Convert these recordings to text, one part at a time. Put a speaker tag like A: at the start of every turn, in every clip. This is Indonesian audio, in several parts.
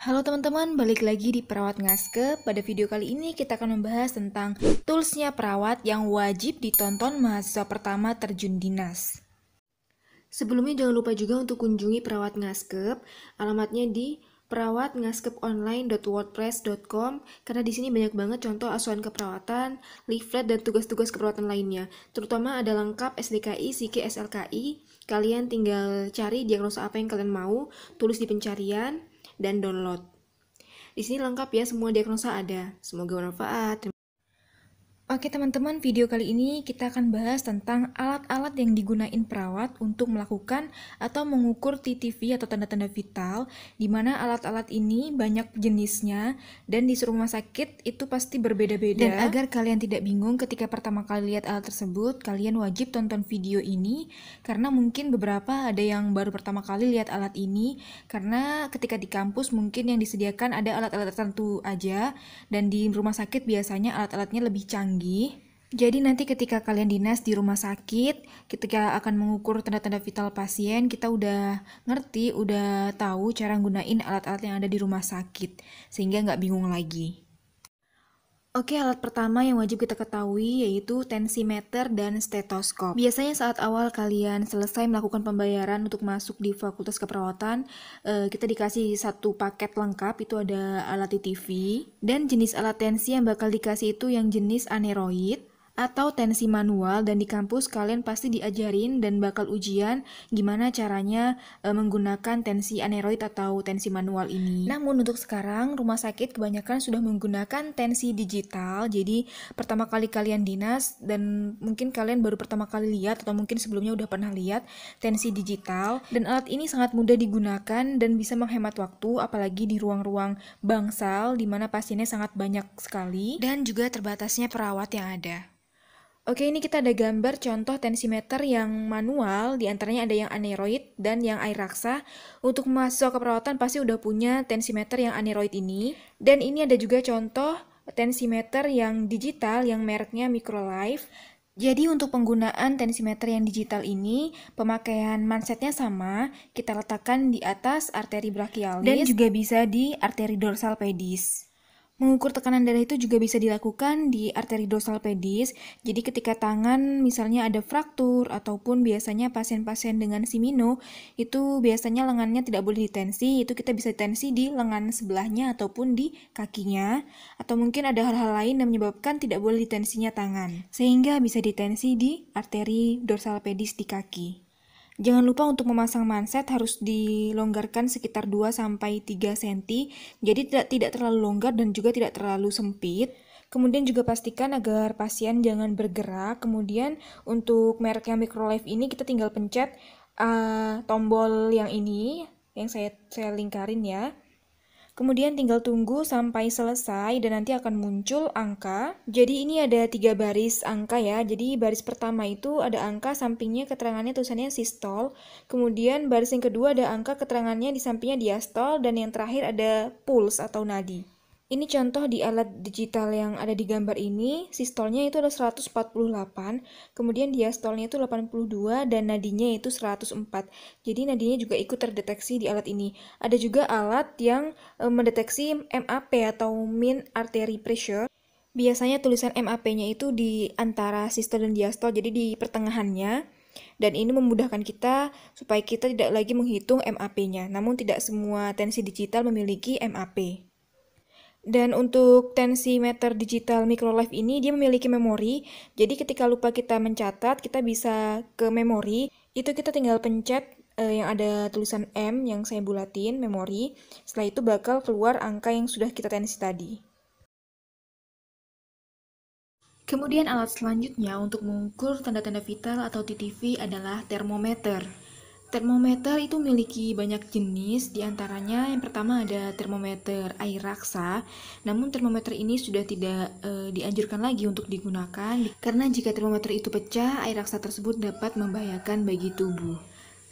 A: Halo teman-teman, balik lagi di Perawat Ngaskep. Pada video kali ini kita akan membahas tentang toolsnya perawat yang wajib ditonton mahasiswa pertama terjun dinas. Sebelumnya jangan lupa juga untuk kunjungi Perawat Ngaskep, alamatnya di perawatngaskeponline.wordpress.com karena di sini banyak banget contoh asuhan keperawatan, leaflet dan tugas-tugas keperawatan lainnya. Terutama ada lengkap SDKI, SIKI, SLKI. Kalian tinggal cari diagnosa apa yang kalian mau, tulis di pencarian dan download. Di sini lengkap ya, semua diagnosa ada. Semoga bermanfaat. Oke teman-teman, video kali ini kita akan bahas tentang alat-alat yang digunain perawat untuk melakukan atau mengukur TTV atau tanda-tanda vital, di mana alat-alat ini banyak jenisnya dan di seluruh rumah sakit itu pasti berbeda-beda. Dan agar kalian tidak bingung ketika pertama kali lihat alat tersebut, kalian wajib tonton video ini karena mungkin beberapa ada yang baru pertama kali lihat alat ini karena ketika di kampus mungkin yang disediakan ada alat-alat tertentu aja dan di rumah sakit biasanya alat-alatnya lebih canggih. Jadi nanti ketika kalian dinas di rumah sakit, ketika akan mengukur tanda-tanda vital pasien, kita udah ngerti, udah tahu cara gunain alat-alat yang ada di rumah sakit, sehingga nggak bingung lagi. Oke, alat pertama yang wajib kita ketahui yaitu tensimeter dan stetoskop. Biasanya saat awal kalian selesai melakukan pembayaran untuk masuk di Fakultas Keperawatan, kita dikasih satu paket lengkap, itu ada alat TTV, dan jenis alat tensi yang bakal dikasih itu yang jenis aneroid atau tensi manual, dan di kampus kalian pasti diajarin dan bakal ujian gimana caranya menggunakan tensi aneroid atau tensi manual ini. Namun untuk sekarang rumah sakit kebanyakan sudah menggunakan tensi digital. Jadi pertama kali kalian dinas dan mungkin kalian baru pertama kali lihat atau mungkin sebelumnya udah pernah lihat tensi digital, dan alat ini sangat mudah digunakan dan bisa menghemat waktu apalagi di ruang-ruang bangsal di mana pasiennya sangat banyak sekali dan juga terbatasnya perawat yang ada. Oke, ini kita ada gambar contoh tensimeter yang manual, diantaranya ada yang aneroid dan yang air raksa. Untuk mahasiswa keperawatan pasti udah punya tensimeter yang aneroid ini. Dan ini ada juga contoh tensimeter yang digital yang mereknya Microlife. Jadi untuk penggunaan tensimeter yang digital ini, pemakaian mansetnya sama, kita letakkan di atas arteri brachialis dan juga bisa di arteri dorsal pedis. Mengukur tekanan darah itu juga bisa dilakukan di arteri dorsal pedis. Jadi ketika tangan misalnya ada fraktur ataupun biasanya pasien-pasien dengan simino itu biasanya lengannya tidak boleh ditensi, itu kita bisa tensi di lengan sebelahnya ataupun di kakinya, atau mungkin ada hal-hal lain yang menyebabkan tidak boleh ditensinya tangan, sehingga bisa ditensi di arteri dorsal pedis di kaki. Jangan lupa untuk memasang manset harus dilonggarkan sekitar 2-3 cm, jadi tidak terlalu longgar dan juga tidak terlalu sempit. Kemudian juga pastikan agar pasien jangan bergerak. Kemudian untuk mereknya Microlife ini kita tinggal pencet tombol yang ini, yang saya lingkarin ya. Kemudian tinggal tunggu sampai selesai dan nanti akan muncul angka. Jadi ini ada 3 baris angka ya. Jadi baris pertama itu ada angka, sampingnya keterangannya tulisannya sistol. Kemudian baris yang kedua ada angka, keterangannya di sampingnya diastol. Dan yang terakhir ada pulse atau nadi. Ini contoh di alat digital yang ada di gambar ini, sistolnya itu ada 148, kemudian diastolnya itu 82, dan nadinya itu 104. Jadi nadinya juga ikut terdeteksi di alat ini. Ada juga alat yang mendeteksi MAP atau mean artery pressure. Biasanya tulisan MAP-nya itu di antara sistol dan diastol, jadi di pertengahannya. Dan ini memudahkan kita supaya kita tidak lagi menghitung MAP-nya. Namun tidak semua tensi digital memiliki MAP. Dan untuk tensimeter digital Microlife ini dia memiliki memori. Jadi ketika lupa kita mencatat, kita bisa ke memori. Itu kita tinggal pencet yang ada tulisan M yang saya bulatin, memori. Setelah itu bakal keluar angka yang sudah kita tensi tadi. Kemudian alat selanjutnya untuk mengukur tanda-tanda vital atau TTV adalah termometer. Termometer itu memiliki banyak jenis, diantaranya yang pertama ada termometer air raksa. Namun termometer ini sudah tidak dianjurkan lagi untuk digunakan, karena jika termometer itu pecah, air raksa tersebut dapat membahayakan bagi tubuh.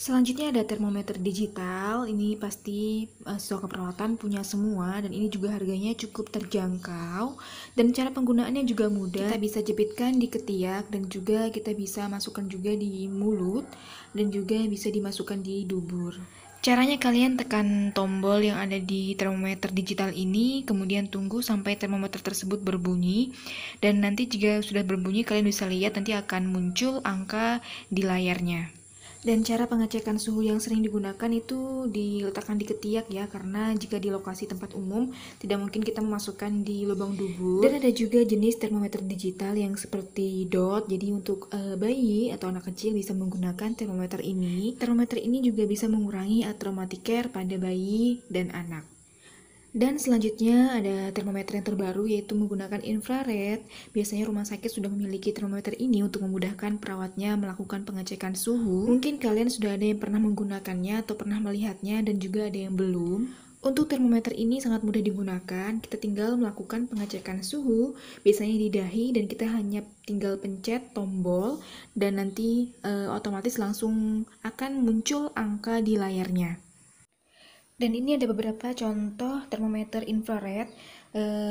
A: Selanjutnya ada termometer digital, ini pasti siswa keperawatan punya semua dan ini juga harganya cukup terjangkau dan cara penggunaannya juga mudah. Kita bisa jepitkan di ketiak dan juga kita bisa masukkan juga di mulut dan juga bisa dimasukkan di dubur. Caranya kalian tekan tombol yang ada di termometer digital ini, kemudian tunggu sampai termometer tersebut berbunyi, dan nanti jika sudah berbunyi kalian bisa lihat nanti akan muncul angka di layarnya. Dan cara pengecekan suhu yang sering digunakan itu diletakkan di ketiak ya, karena jika di lokasi tempat umum tidak mungkin kita memasukkan di lubang dubur. Dan ada juga jenis termometer digital yang seperti dot, jadi untuk bayi atau anak kecil bisa menggunakan termometer ini. Termometer ini juga bisa mengurangi aromatic care pada bayi dan anak. Dan selanjutnya ada termometer yang terbaru yaitu menggunakan infrared. Biasanya rumah sakit sudah memiliki termometer ini untuk memudahkan perawatnya melakukan pengecekan suhu. Mungkin kalian sudah ada yang pernah menggunakannya atau pernah melihatnya dan juga ada yang belum. Untuk termometer ini sangat mudah digunakan, kita tinggal melakukan pengecekan suhu, biasanya di dahi dan kita hanya tinggal pencet tombol dan nanti otomatis langsung akan muncul angka di layarnya. Dan ini ada beberapa contoh termometer infrared.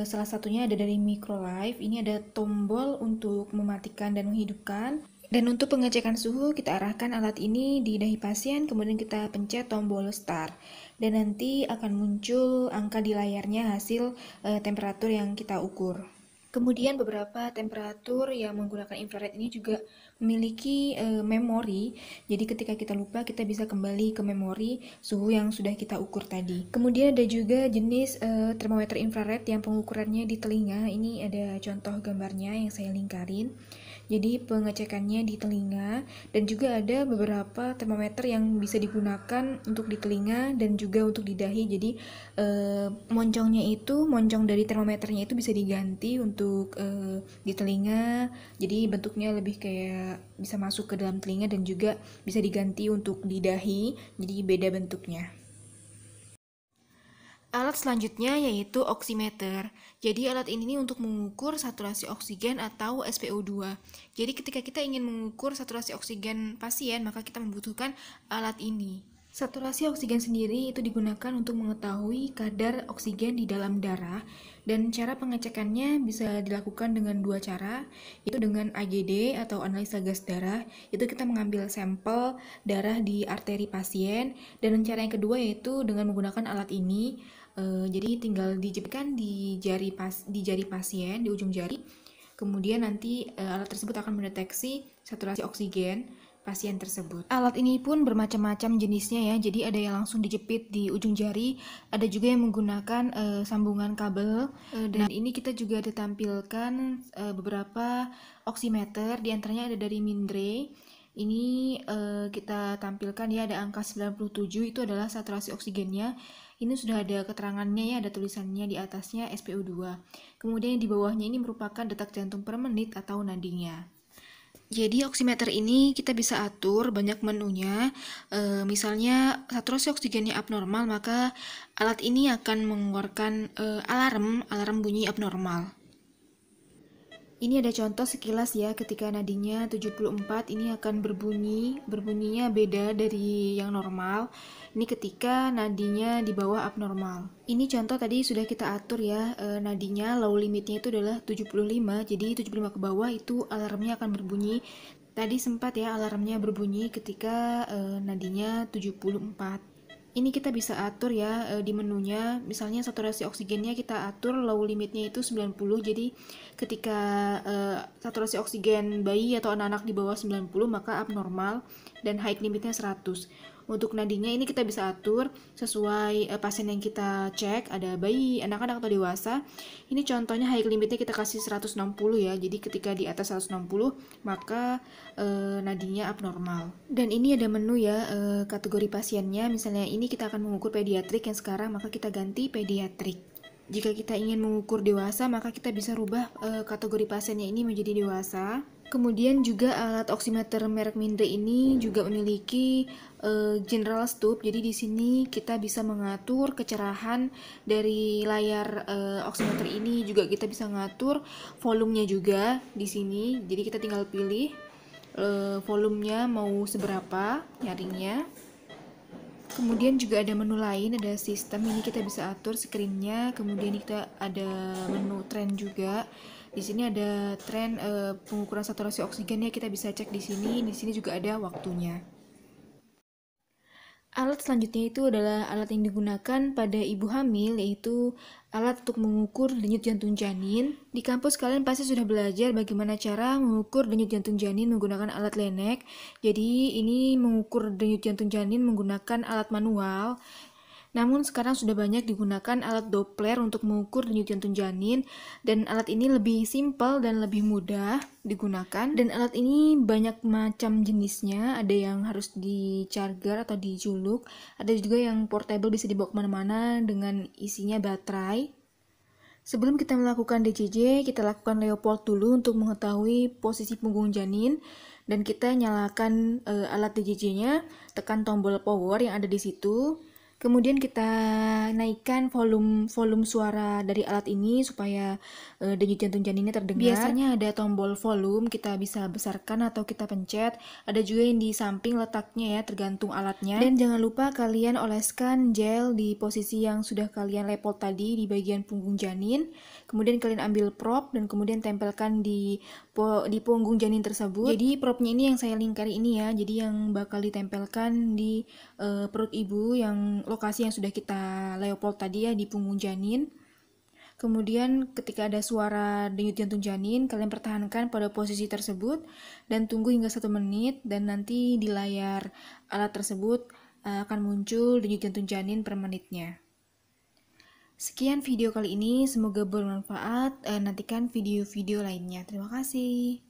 A: Salah satunya ada dari Microlife. Ini ada tombol untuk mematikan dan menghidupkan. Dan untuk pengecekan suhu, kita arahkan alat ini di dahi pasien, kemudian kita pencet tombol start. Dan nanti akan muncul angka di layarnya hasil temperatur yang kita ukur. Kemudian beberapa temperatur yang menggunakan infrared ini juga memiliki memori. Jadi ketika kita lupa kita bisa kembali ke memori suhu yang sudah kita ukur tadi. Kemudian ada juga jenis termometer infrared yang pengukurannya di telinga. Ini ada contoh gambarnya yang saya lingkarin. Jadi pengecekannya di telinga, dan juga ada beberapa termometer yang bisa digunakan untuk di telinga dan juga untuk di dahi. Jadi moncong dari termometernya itu bisa diganti untuk di telinga. Jadi bentuknya lebih kayak bisa masuk ke dalam telinga dan juga bisa diganti untuk di dahi. Jadi beda bentuknya. Alat selanjutnya yaitu oximeter. Jadi alat ini untuk mengukur saturasi oksigen atau SpO2. Jadi ketika kita ingin mengukur saturasi oksigen pasien, maka kita membutuhkan alat ini. Saturasi oksigen sendiri itu digunakan untuk mengetahui kadar oksigen di dalam darah, dan cara pengecekannya bisa dilakukan dengan dua cara, yaitu dengan AGD atau analisa gas darah. Itu kita mengambil sampel darah di arteri pasien, dan cara yang kedua yaitu dengan menggunakan alat ini. Jadi tinggal dijepitkan di jari pasien, di ujung jari. Kemudian nanti alat tersebut akan mendeteksi saturasi oksigen pasien tersebut. Alat ini pun bermacam-macam jenisnya ya. Jadi ada yang langsung dijepit di ujung jari, ada juga yang menggunakan sambungan kabel. Dan ini kita juga ditampilkan beberapa oximeter, diantaranya ada dari Mindray. Ini kita tampilkan ya, ada angka 97, itu adalah saturasi oksigennya. Ini sudah ada keterangannya ya, ada tulisannya di atasnya SpO2. Kemudian di bawahnya ini merupakan detak jantung per menit atau nadinya. Jadi oximeter ini kita bisa atur banyak menunya. Misalnya saturasi oksigennya abnormal, maka alat ini akan mengeluarkan alarm bunyi abnormal. Ini ada contoh sekilas ya, ketika nadinya 74 ini akan berbunyinya beda dari yang normal. Ini ketika nadinya di bawah abnormal. Ini contoh tadi sudah kita atur ya, nadinya low limitnya itu adalah 75, jadi 75 ke bawah itu alarmnya akan berbunyi. Tadi sempat ya alarmnya berbunyi ketika nadinya 74. Ini kita bisa atur ya di menunya. Misalnya saturasi oksigennya kita atur low limitnya itu 90. Jadi ketika saturasi oksigen bayi atau anak-anak di bawah 90 maka abnormal, dan high limitnya 100. Untuk nadinya ini kita bisa atur sesuai pasien yang kita cek, ada bayi, anak-anak atau dewasa. Ini contohnya high limitnya kita kasih 160 ya. Jadi ketika di atas 160 maka nadinya abnormal. Dan ini ada menu ya kategori pasiennya. Misalnya ini kita akan mengukur pediatrik yang sekarang, maka kita ganti pediatrik. Jika kita ingin mengukur dewasa, maka kita bisa rubah kategori pasiennya ini menjadi dewasa. Kemudian juga alat oximeter merek Mindray ini juga memiliki general stop. Jadi di sini kita bisa mengatur kecerahan dari layar oximeter ini. Juga kita bisa mengatur volumenya juga di sini. Jadi kita tinggal pilih volumenya mau seberapa nyaringnya. Kemudian juga ada menu lain, ada sistem, ini kita bisa atur screen-nya. Kemudian kita ada menu trend juga. Di sini ada tren pengukuran saturasi oksigennya, kita bisa cek di sini. Di sini juga ada waktunya. Alat selanjutnya itu adalah alat yang digunakan pada ibu hamil, yaitu alat untuk mengukur denyut jantung janin. Di kampus kalian pasti sudah belajar bagaimana cara mengukur denyut jantung janin menggunakan alat Lennec. Jadi ini mengukur denyut jantung janin menggunakan alat manual. Namun sekarang sudah banyak digunakan alat Doppler untuk mengukur denyut jantung janin, dan alat ini lebih simpel dan lebih mudah digunakan. Dan alat ini banyak macam jenisnya, ada yang harus di-charger atau diculuk, ada juga yang portable bisa dibawa kemana-mana dengan isinya baterai. Sebelum kita melakukan DJJ, kita lakukan Leopold dulu untuk mengetahui posisi punggung janin, dan kita nyalakan alat DJJ-nya, tekan tombol power yang ada di situ. Kemudian kita naikkan volume suara dari alat ini supaya denyut jantung janinnya terdengar. Biasanya ada tombol volume, kita bisa besarkan atau kita pencet. Ada juga yang di samping letaknya ya, tergantung alatnya. Dan jangan lupa kalian oleskan gel di posisi yang sudah kalian Leopold tadi di bagian punggung janin. Kemudian kalian ambil prop dan kemudian tempelkan di punggung janin tersebut. Jadi propnya ini yang saya lingkari ini ya, jadi yang bakal ditempelkan di perut ibu, yang lokasi yang sudah kita Leopold tadi ya di punggung janin. Kemudian ketika ada suara denyut jantung janin, kalian pertahankan pada posisi tersebut dan tunggu hingga 1 menit, dan nanti di layar alat tersebut akan muncul denyut jantung janin per menitnya. Sekian video kali ini, semoga bermanfaat. Nantikan video-video lainnya. Terima kasih.